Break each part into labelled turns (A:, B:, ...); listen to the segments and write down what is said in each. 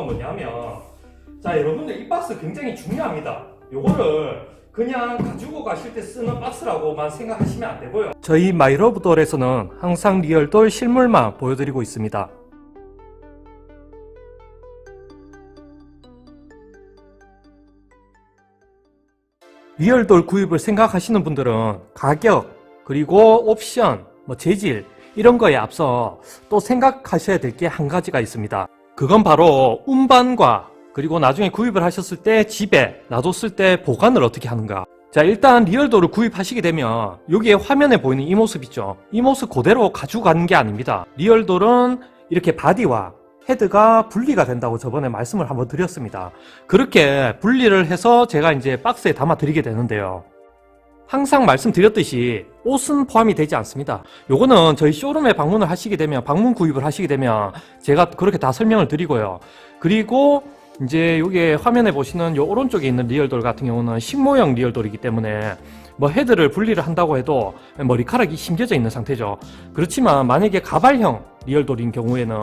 A: 이유가 뭐냐면, 자 여러분들 이 박스 굉장히 중요합니다. 요거를 그냥 가지고 가실 때 쓰는 박스라고만 생각하시면 안 되고요. 저희 마이러브돌에서는 항상 리얼돌 실물만 보여드리고 있습니다. 리얼돌 구입을 생각하시는 분들은 가격, 그리고 옵션, 재질 이런 거에 앞서 또 생각하셔야 될 게 한 가지가 있습니다. 그건 바로 운반과 그리고 나중에 구입을 하셨을 때 집에 놔뒀을 때 보관을 어떻게 하는가. 자, 일단 리얼돌을 구입하시게 되면 여기에 화면에 보이는 이 모습 있죠. 이 모습 그대로 가지고 가는 게 아닙니다. 리얼돌은 이렇게 바디와 헤드가 분리가 된다고 저번에 말씀을 한번 드렸습니다. 그렇게 분리를 해서 제가 이제 박스에 담아 드리게 되는데요. 항상 말씀드렸듯이 옷은 포함이 되지 않습니다. 요거는 저희 쇼룸에 방문을 하시게 되면, 방문 구입을 하시게 되면 제가 그렇게 다 설명을 드리고요. 그리고 이제 여기 화면에 보시는 요 오른쪽에 있는 리얼돌 같은 경우는 식모형 리얼돌이기 때문에 헤드를 분리를 한다고 해도 머리카락이 심겨져 있는 상태죠. 그렇지만 만약에 가발형 리얼돌인 경우에는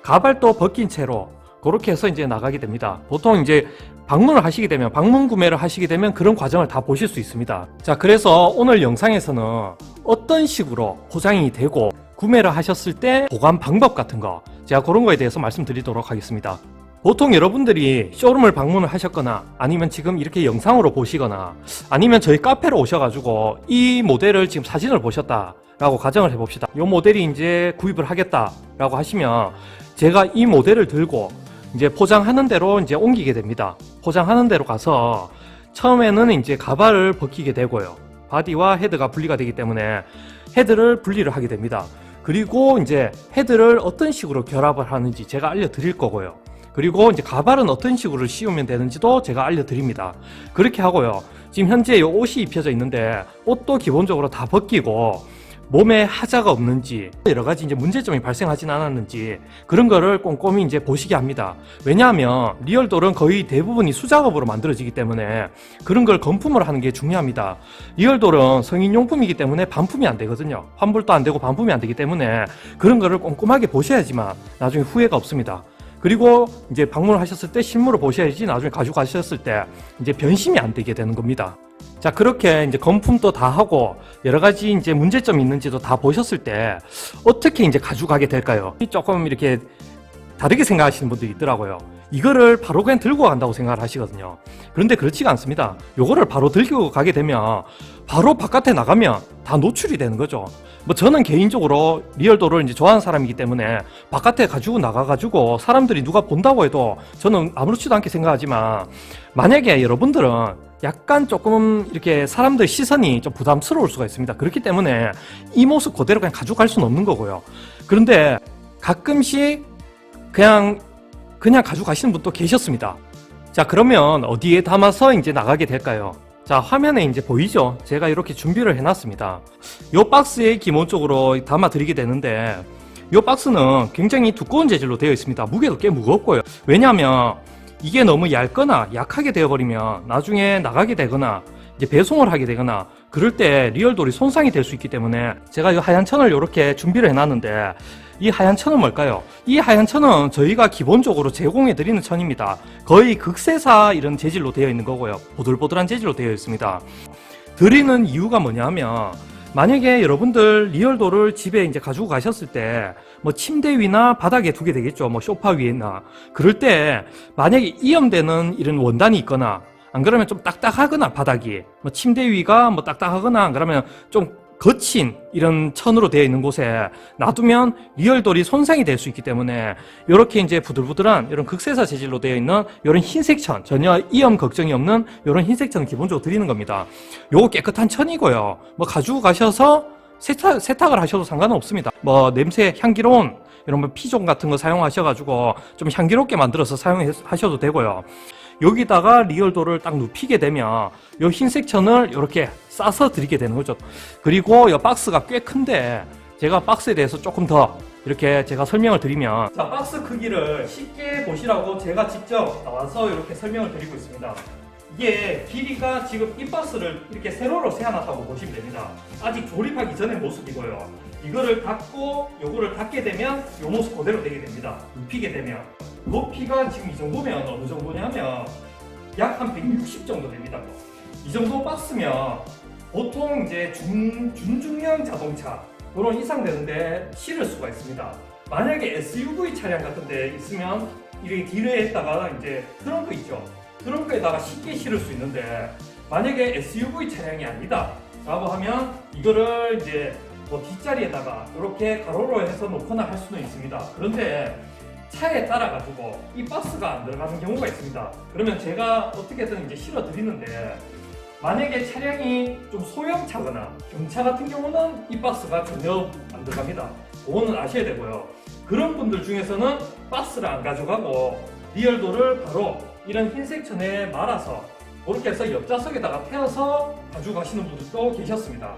A: 가발도 벗긴 채로 그렇게 해서 이제 나가게 됩니다. 보통 이제 방문을 하시게 되면, 방문 구매를 하시게 되면 그런 과정을 다 보실 수 있습니다. 자, 그래서 오늘 영상에서는 어떤 식으로 포장이 되고 구매를 하셨을 때 보관 방법 같은 거, 제가 그런 거에 대해서 말씀드리도록 하겠습니다. 보통 여러분들이 쇼룸을 방문을 하셨거나 아니면 지금 이렇게 영상으로 보시거나 아니면 저희 카페로 오셔가지고 이 모델을 지금 사진을 보셨다 라고 가정을 해봅시다. 이 모델이 이제 구입을 하겠다 라고 하시면 제가 이 모델을 들고 이제 포장하는 대로 이제 옮기게 됩니다. 포장하는 대로 가서 처음에는 이제 가발을 벗기게 되고요. 바디와 헤드가 분리가 되기 때문에 헤드를 분리를 하게 됩니다. 그리고 이제 헤드를 어떤 식으로 결합을 하는지 제가 알려드릴 거고요. 그리고 이제 가발은 어떤 식으로 씌우면 되는지도 제가 알려드립니다. 그렇게 하고요. 지금 현재 이 옷이 입혀져 있는데 옷도 기본적으로 다 벗기고 몸에 하자가 없는지 여러 가지 이제 문제점이 발생하진 않았는지 그런 거를 꼼꼼히 이제 보시게 합니다. 왜냐하면 리얼돌은 거의 대부분이 수작업으로 만들어지기 때문에 그런 걸 건품을 하는 게 중요합니다. 리얼돌은 성인용품이기 때문에 반품이 안 되거든요. 환불도 안 되고 반품이 안 되기 때문에 그런 거를 꼼꼼하게 보셔야지만 나중에 후회가 없습니다. 그리고 이제 방문을 하셨을 때 실물을 보셔야지 나중에 가져가셨을 때 이제 변심이 안 되게 되는 겁니다. 자, 그렇게 이제 건품도 다 하고 여러 가지 이제 문제점이 있는지도 다 보셨을 때 어떻게 이제 가져가게 될까요? 조금 이렇게 다르게 생각하시는 분들이 있더라고요. 이거를 바로 그냥 들고 간다고 생각을 하시거든요. 그런데 그렇지가 않습니다. 요거를 바로 들고 가게 되면 바로 바깥에 나가면 다 노출이 되는 거죠. 저는 개인적으로 리얼돌을 이제 좋아하는 사람이기 때문에 바깥에 가지고 나가가지고 사람들이 누가 본다고 해도 저는 아무렇지도 않게 생각하지만 만약에 여러분들은 약간 조금 이렇게 사람들 시선이 좀 부담스러울 수가 있습니다. 그렇기 때문에 이 모습 그대로 그냥 가져갈 수는 없는 거고요. 그런데 가끔씩 그냥 가져가시는 분도 계셨습니다. 자, 그러면 어디에 담아서 이제 나가게 될까요? 자, 화면에 이제 보이죠? 제가 이렇게 준비를 해놨습니다. 이 박스에 기본적으로 담아 드리게 되는데 이 박스는 굉장히 두꺼운 재질로 되어 있습니다. 무게도 꽤 무겁고요. 왜냐하면 이게 너무 얇거나 약하게 되어버리면 나중에 나가게 되거나 이제 배송을 하게 되거나 그럴 때 리얼돌이 손상이 될 수 있기 때문에 제가 이 하얀 천을 이렇게 준비를 해놨는데 이 하얀 천은 뭘까요? 이 하얀 천은 저희가 기본적으로 제공해 드리는 천입니다. 거의 극세사 이런 재질로 되어 있는 거고요. 보들보들한 재질로 되어 있습니다. 드리는 이유가 뭐냐면 만약에 여러분들 리얼돌을 집에 이제 가지고 가셨을 때 침대 위나 바닥에 두게 되겠죠. 소파 위에나 그럴 때 만약에 이염되는 이런 원단이 있거나 안 그러면 좀 딱딱하거나 바닥이 침대 위가 딱딱하거나 안 그러면 좀 거친 이런 천으로 되어 있는 곳에 놔두면 리얼돌이 손상이 될 수 있기 때문에 이렇게 이제 부들부들한 이런 극세사 재질로 되어 있는 이런 흰색 천, 전혀 이염 걱정이 없는 이런 흰색 천을 기본적으로 드리는 겁니다. 요거 깨끗한 천이고요. 가지고 가셔서 세탁을 하셔도 상관은 없습니다. 냄새 향기로운 이런 피존 같은 거 사용하셔가지고 좀 향기롭게 만들어서 사용하셔도 되고요. 여기다가 리얼돌을 딱 눕히게 되면 이 흰색 천을 이렇게 싸서 드리게 되는 거죠. 그리고 이 박스가 꽤 큰데 제가 박스에 대해서 조금 더 이렇게 제가 설명을 드리면, 자, 박스 크기를 쉽게 보시라고 제가 직접 나와서 이렇게 설명을 드리고 있습니다. 이게 길이가 지금 이 박스를 이렇게 세로로 세워놨다고 보시면 됩니다. 아직 조립하기 전의 모습이고요. 이거를 닫고 요거를 닫게 되면 요 모습 그대로 되게 됩니다. 눕히게 되면. 높이가 지금 이 정도면 어느 정도냐면 약 한 160 정도 됩니다. 이 정도 박스면 보통 이제 준중형 자동차 그런 이상 되는데 실을 수가 있습니다. 만약에 SUV 차량 같은 데 있으면 이렇게 딜레에다가 이제 트렁크 있죠. 트렁크에다가 쉽게 실을 수 있는데 만약에 SUV 차량이 아니다 라고 하면 이거를 이제 뭐 뒷자리에다가 이렇게 가로로 해서 놓거나 할 수는 있습니다. 그런데 차에 따라 가지고 이 박스가 안 들어가는 경우가 있습니다. 그러면 제가 어떻게든 이제 실어 드리는데 만약에 차량이 좀 소형차거나 경차 같은 경우는 이 박스가 전혀 안 들어갑니다. 그거는 아셔야 되고요. 그런 분들 중에서는 박스를 안 가져가고 리얼도를 바로 이런 흰색 천에 말아서 그렇게 해서 옆좌석에다가 태워서 가지고 가시는 분들도 계셨습니다.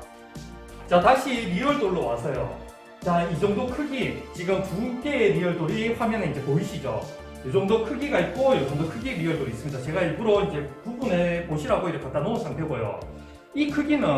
A: 자, 다시 리얼돌로 와서요. 자, 이 정도 크기, 지금 두 개의 리얼돌이 화면에 이제 보이시죠? 이 정도 크기가 있고, 이 정도 크기의 리얼돌이 있습니다. 제가 일부러 이제 구분해 보시라고 이렇게 갖다 놓은 상태고요. 이 크기는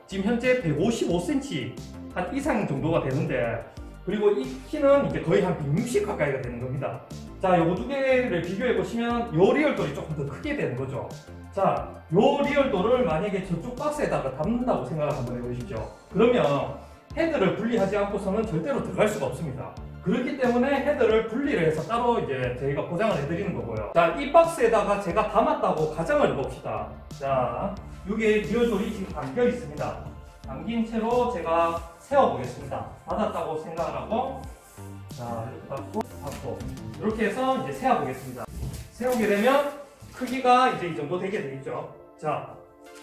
A: 지금 현재 155cm 한 이상 정도가 되는데, 그리고 이 키는 이제 거의 한 160 가까이가 되는 겁니다. 자, 요거 두 개를 비교해 보시면 요 리얼돌이 조금 더 크게 되는 거죠. 자, 요 리얼돌을 만약에 저쪽 박스에다가 담는다고 생각을 한번 해보시죠. 그러면 헤드를 분리하지 않고서는 절대로 들어갈 수가 없습니다. 그렇기 때문에 헤드를 분리를 해서 따로 이제 저희가 포장을 해드리는 거고요. 자, 이 박스에다가 제가 담았다고 가정을 해봅시다. 자, 여기에 리얼돌이 지금 담겨 있습니다. 담긴 채로 제가 세워보겠습니다. 닫았다고 생각을 하고, 자, 이렇게 닫고, 이렇게 해서 이제 세워보겠습니다. 세우게 되면 크기가 이제 이 정도 되게 되겠죠. 자,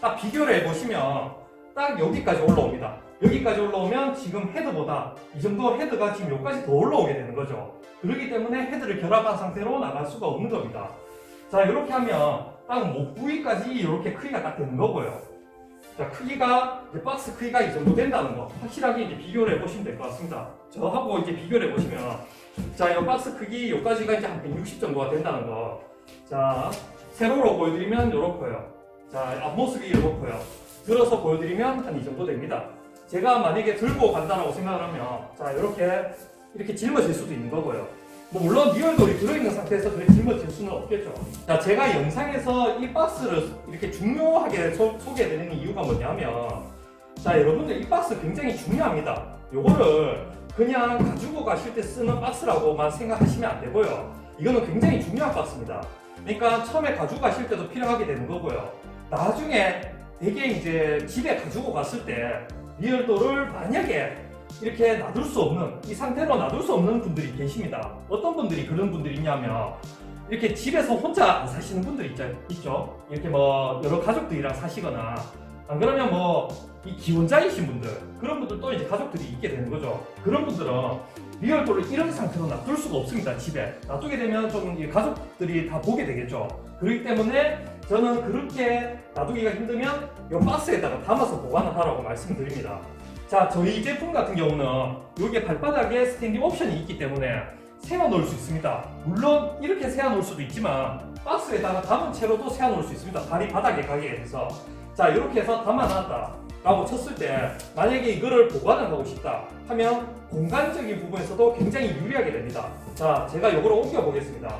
A: 딱 비교를 해보시면 딱 여기까지 올라옵니다. 여기까지 올라오면 지금 헤드보다 이 정도 헤드가 지금 여기까지 더 올라오게 되는 거죠. 그렇기 때문에 헤드를 결합한 상태로 나갈 수가 없는 겁니다. 자, 이렇게 하면 딱 목 부위까지 이렇게 크기가 딱 되는 거고요. 자, 크기가 이제 박스 크기가 이 정도 된다는 거 확실하게 이제 비교를 해보시면 될 것 같습니다. 저하고 이제 비교를 해보시면 자, 이 박스 크기 여기까지가 이제 한 160 정도가 된다는 거. 자, 세로로 보여드리면 이렇고요. 자, 앞모습이 이렇고요. 들어서 보여드리면 한 이 정도 됩니다. 제가 만약에 들고 간다라고 생각을 하면 자, 이렇게 짊어질 수도 있는 거고요. 뭐 물론 리얼돌이 들어있는 상태에서 그렇게 짊어질 수는 없겠죠. 자, 제가 영상에서 이 박스를 이렇게 중요하게 소개해드리는 이유가 뭐냐면 자, 여러분들 이 박스 굉장히 중요합니다. 요거를 그냥 가지고 가실 때 쓰는 박스라고만 생각하시면 안 되고요. 이거는 굉장히 중요한 박스입니다. 그러니까 처음에 가지고 가실 때도 필요하게 되는 거고요. 나중에 되게 이제 집에 가지고 갔을 때 리얼도를 만약에 이렇게 놔둘 수 없는, 이 상태로 놔둘 수 없는 분들이 계십니다. 어떤 분들이 그런 분들이 있냐면 이렇게 집에서 혼자 안 사시는 분들이 있죠. 이렇게 뭐 여러 가족들이랑 사시거나 안 그러면 뭐 이 기혼자이신 분들, 그런 분들도 이제 가족들이 있게 되는 거죠. 그런 분들은 리얼도를 이런 상태로 놔둘 수가 없습니다. 집에 놔두게 되면 좀 가족들이 다 보게 되겠죠. 그렇기 때문에 저는 그렇게 놔두기가 힘들면 이 박스에다가 담아서 보관을 하라고 말씀드립니다. 자, 저희 제품 같은 경우는 여기에 발바닥에 스탠딩 옵션이 있기 때문에 세워 놓을 수 있습니다. 물론 이렇게 세워 놓을 수도 있지만 박스에다가 담은 채로도 세워 놓을 수 있습니다. 발이 바닥에 가게 해서. 자, 이렇게 해서 담아놨다 라고 쳤을 때 만약에 이거를 보관을 하고 싶다 하면 공간적인 부분에서도 굉장히 유리하게 됩니다. 자, 제가 이거로 옮겨 보겠습니다.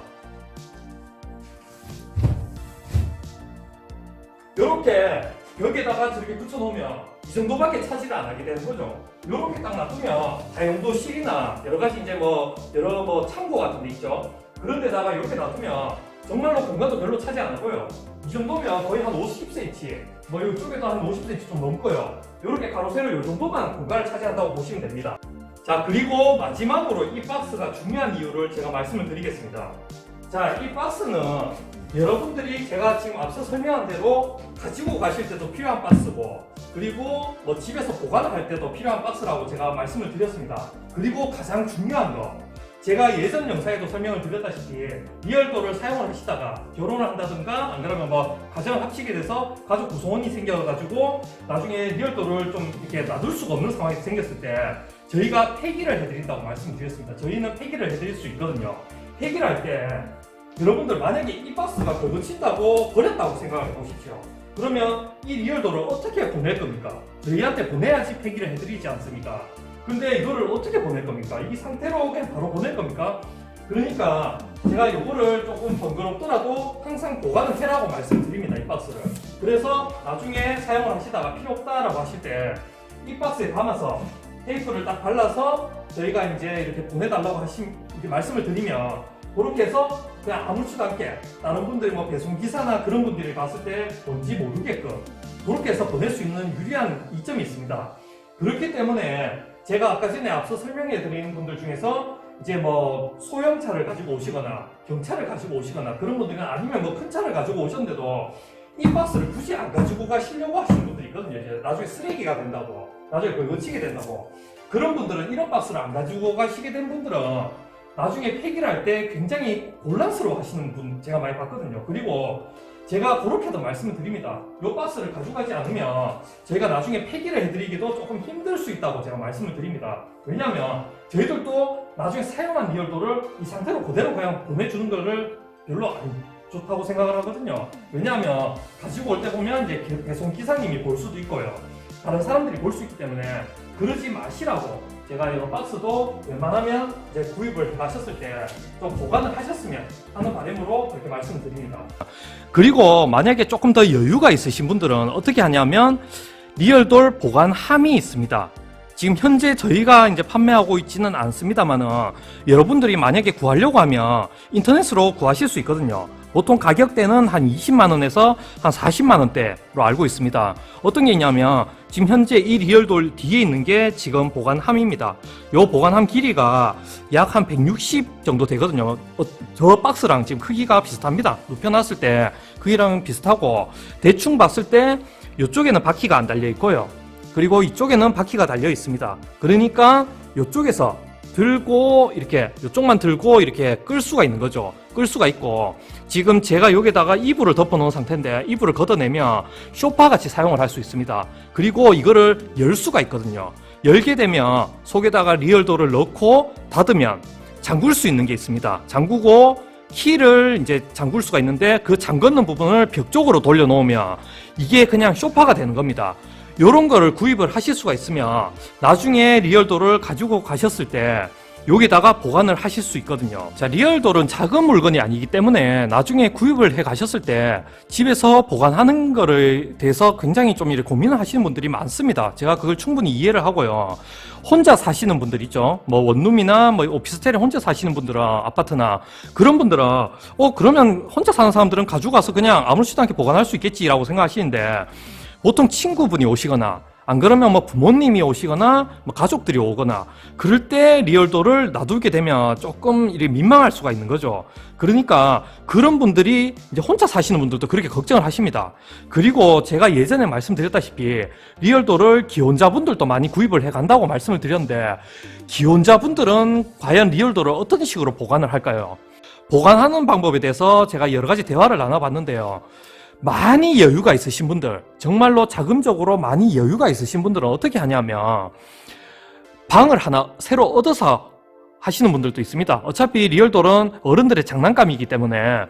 A: 이렇게 벽에다가 저렇게 붙여놓으면 이 정도밖에 차지를 안 하게 되는 거죠. 이렇게 딱 놔두면 다용도실이나 여러 가지 이제 여러 창고 같은 데 있죠. 그런 데다가 이렇게 놔두면 정말로 공간도 별로 차지 안 하고요. 이 정도면 거의 한 50cm, 뭐 이쪽에도 한 50cm 좀 넘고요. 이렇게 가로 세로 이 정도만 공간을 차지한다고 보시면 됩니다. 자, 그리고 마지막으로 이 박스가 중요한 이유를 제가 말씀을 드리겠습니다. 자, 이 박스는 여러분들이 제가 지금 앞서 설명한 대로 가지고 가실 때도 필요한 박스고, 그리고 뭐 집에서 보관을 할 때도 필요한 박스라고 제가 말씀을 드렸습니다. 그리고 가장 중요한 거, 제가 예전 영상에도 설명을 드렸다시피 리얼도를 사용을 하시다가 결혼을 한다든가 안 그러면 뭐 가정을 합치게 돼서 가족 구성원이 생겨가지고 나중에 리얼도를 좀 이렇게 놔둘 수가 없는 상황이 생겼을 때 저희가 폐기를 해드린다고 말씀드렸습니다. 저희는 폐기를 해드릴 수 있거든요. 폐기를 할 때 여러분들 만약에 이 박스가 걸거친다고 버렸다고 생각을 해보십시오. 그러면 이 리얼도를 어떻게 보낼 겁니까? 저희한테 보내야지 폐기를 해드리지 않습니까? 근데 이거를 어떻게 보낼 겁니까? 이 상태로 그냥 바로 보낼 겁니까? 그러니까 제가 요거를 조금 번거롭더라도 항상 보관을 해라고 말씀드립니다. 이 박스를. 그래서 나중에 사용을 하시다가 필요 없다라고 하실 때 이 박스에 담아서 테이프를 딱 발라서 저희가 이제 이렇게 보내달라고 이렇게 말씀을 드리면 그렇게 해서 그냥 아무렇지도 않게 다른 분들이 뭐 배송기사나 그런 분들이 봤을 때 뭔지 모르게끔 그렇게 해서 보낼 수 있는 유리한 이점이 있습니다. 그렇기 때문에 제가 아까 전에 앞서 설명해 드린 분들 중에서 이제 뭐 소형차를 가지고 오시거나 경차를 가지고 오시거나 그런 분들은 아니면 뭐 큰 차를 가지고 오셨는데도 이 박스를 굳이 안 가지고 가시려고 하시는 분들이 있거든요. 이제 나중에 쓰레기가 된다고, 나중에 걸거치게 된다고. 그런 분들은 이런 박스를 안 가지고 가시게 된 분들은 나중에 폐기를 할 때 굉장히 곤란스러워 하시는 분 제가 많이 봤거든요. 그리고 제가 그렇게도 말씀을 드립니다. 이 박스를 가져가지 않으면 저희가 나중에 폐기를 해드리기도 조금 힘들 수 있다고 제가 말씀을 드립니다. 왜냐하면 저희들도 나중에 사용한 리얼도를 이 상태로 그대로 그냥 보내주는 거를 별로 안 좋다고 생각을 하거든요. 왜냐하면 가지고 올 때 보면 이제 배송 기사님이 볼 수도 있고요. 다른 사람들이 볼 수 있기 때문에 그러지 마시라고 제가 이 박스도 웬만하면 이제 구입을 하셨을 때 좀 보관을 하셨으면 하는 바람으로 그렇게 말씀드립니다. 그리고 만약에 조금 더 여유가 있으신 분들은 어떻게 하냐면 리얼돌 보관함이 있습니다. 지금 현재 저희가 이제 판매하고 있지는 않습니다만은 여러분들이 만약에 구하려고 하면 인터넷으로 구하실 수 있거든요. 보통 가격대는 한 20만원에서 한 40만원대로 알고 있습니다. 어떤 게 있냐면 지금 현재 이 리얼돌 뒤에 있는 게 지금 보관함입니다. 요 보관함 길이가 약 한 160 정도 되거든요. 저 박스랑 지금 크기가 비슷합니다. 눕혀놨을 때 크기랑 비슷하고 대충 봤을 때 이쪽에는 바퀴가 안 달려 있고요. 그리고 이쪽에는 바퀴가 달려 있습니다. 그러니까 이쪽에서 들고 이렇게 이쪽만 들고 이렇게 끌 수가 있는 거죠. 끌 수가 있고 지금 제가 여기다가 이불을 덮어 놓은 상태인데 이불을 걷어내면 소파 같이 사용을 할 수 있습니다. 그리고 이거를 열 수가 있거든요. 열게 되면 속에다가 리얼도를 넣고 닫으면 잠글 수 있는 게 있습니다. 잠그고 키를 이제 잠글 수가 있는데 그 잠그는 부분을 벽 쪽으로 돌려 놓으면 이게 그냥 소파가 되는 겁니다. 요런 거를 구입을 하실 수가 있으면 나중에 리얼도를 가지고 가셨을 때 여기다가 보관을 하실 수 있거든요. 자, 리얼돌은 작은 물건이 아니기 때문에 나중에 구입을 해 가셨을 때 집에서 보관하는 거를 대해서 굉장히 좀 이렇게 고민을 하시는 분들이 많습니다. 제가 그걸 충분히 이해를 하고요. 혼자 사시는 분들 있죠. 뭐 원룸이나 뭐 오피스텔에 혼자 사시는 분들은 아파트나 그런 분들은 그러면 혼자 사는 사람들은 가지고 가서 그냥 아무렇지도 않게 보관할 수 있겠지라고 생각하시는데 보통 친구분이 오시거나 안 그러면 뭐 부모님이 오시거나 뭐 가족들이 오거나 그럴 때 리얼도를 놔두게 되면 조금 이렇게 민망할 수가 있는 거죠. 그러니까 그런 분들이 이제 혼자 사시는 분들도 그렇게 걱정을 하십니다. 그리고 제가 예전에 말씀드렸다시피 리얼도를 기혼자분들도 많이 구입을 해 간다고 말씀을 드렸는데 기혼자분들은 과연 리얼도를 어떤 식으로 보관을 할까요? 보관하는 방법에 대해서 제가 여러 가지 대화를 나눠봤는데요. 많이 여유가 있으신 분들, 정말로 자금적으로 많이 여유가 있으신 분들은 어떻게 하냐면 방을 하나 새로 얻어서 하시는 분들도 있습니다. 어차피 리얼돌은 어른들의 장난감이기 때문에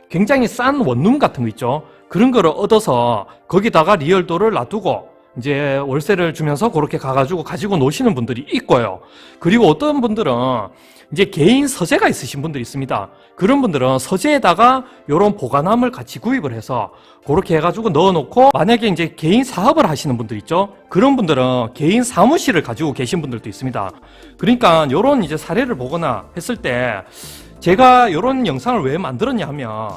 A: 굉장히 싼 원룸 같은 거 있죠. 그런 거를 얻어서 거기다가 리얼돌을 놔두고 이제 월세를 주면서 그렇게 가지고 노시는 분들이 있고요. 그리고 어떤 분들은 이제 개인 서재가 있으신 분들이 있습니다. 그런 분들은 서재에다가 이런 보관함을 같이 구입을 해서 그렇게 해가지고 넣어놓고 만약에 이제 개인 사업을 하시는 분들 있죠. 그런 분들은 개인 사무실을 가지고 계신 분들도 있습니다. 그러니까 이런 이제 사례를 보거나 했을 때 제가 이런 영상을 왜 만들었냐 하면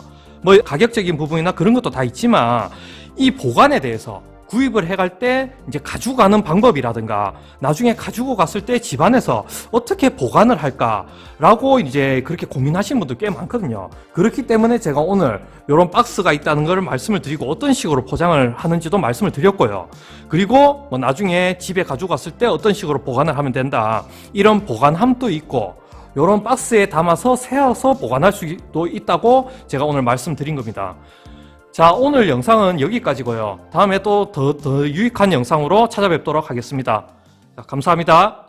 A: 뭐 가격적인 부분이나 그런 것도 다 있지만 이 보관에 대해서 구입을 해갈 때 이제 가지고 가는 방법이라든가 나중에 가지고 갔을 때 집안에서 어떻게 보관을 할까라고 이제 그렇게 고민하시는 분들 꽤 많거든요. 그렇기 때문에 제가 오늘 이런 박스가 있다는 걸 말씀을 드리고 어떤 식으로 포장을 하는지도 말씀을 드렸고요. 그리고 뭐 나중에 집에 가지고 갔을 때 어떤 식으로 보관을 하면 된다. 이런 보관함도 있고 이런 박스에 담아서 세어서 보관할 수도 있다고 제가 오늘 말씀드린 겁니다. 자, 오늘 영상은 여기까지고요. 다음에 또 더 유익한 영상으로 찾아뵙도록 하겠습니다. 자, 감사합니다.